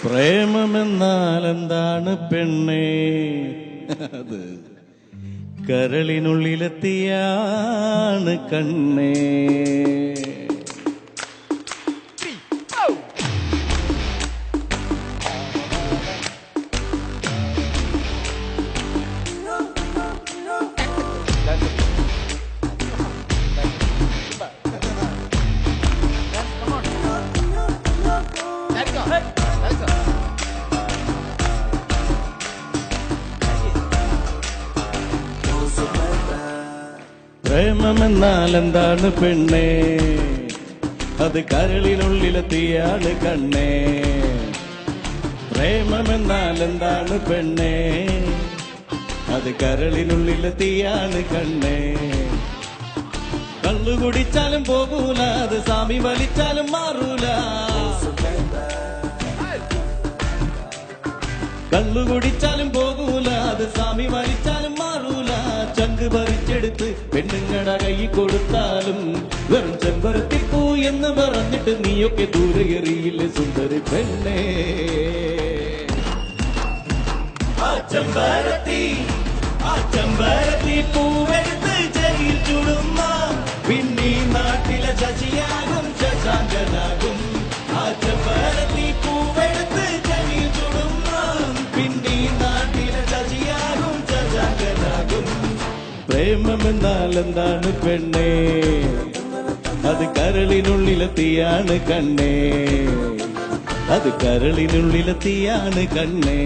പ്രേമമെന്നാൽ എന്താണ് പെണ്ണേ? അത് കരളിനുള്ളിലെത്തിയാണ് കണ്ണേ. പ്രേമമെന്നാൽ എന്താണ് പെണ്ണേ? അത് കരളിനുള്ളിലെത്തിയാണ് കണ്ണേ. പ്രേമമെന്നാൽ എന്താണ് പെണ്ണേ? അത് കരളിനുള്ളിലെത്തിയാണ് കണ്ണേ. കള്ളു കുടിച്ചാലും പോകൂല, അത് സ്വാമി വലിച്ചാലും മാറൂല. കള്ളു കുടിച്ചാലും പോകൂല, അത് സ്വാമി വലിച്ചാലും മാറൂല. ചങ്ക് പറിച്ചെടുത്ത് പെണ്ണുങ്ങടെ കൈ കൊടുത്താലും വെറും ചെമ്പരത്തിപ്പൂ എന്ന് പറഞ്ഞിട്ട് നീയൊക്കെ ദൂരെ എറിയില്ലേ സുന്ദരി പെണ്ണേ. ആ ചെമ്പരത്തി പൂവെടുത്ത് ചെറിയിൽ ചുടുന്ന പിന്നീ നാട്ടിലെ ശശിയാകും ശശാങ്കനാകും. ആ ചെമ്പരത്തി പൂവെടുത്ത് ചെറിയിൽ ചുടുന്ന പിന്നീ നാട്ടിലെ ശശിയാകും ശശാങ്കനാകും. പ്രേമമെന്നാൽ എന്താണ് പെണ്ണേ? അത് കരളിനുള്ളിലെത്തിയാണ് കണ്ണേ. അത് കരളിനുള്ളിലെത്തിയാണ് കണ്ണേ.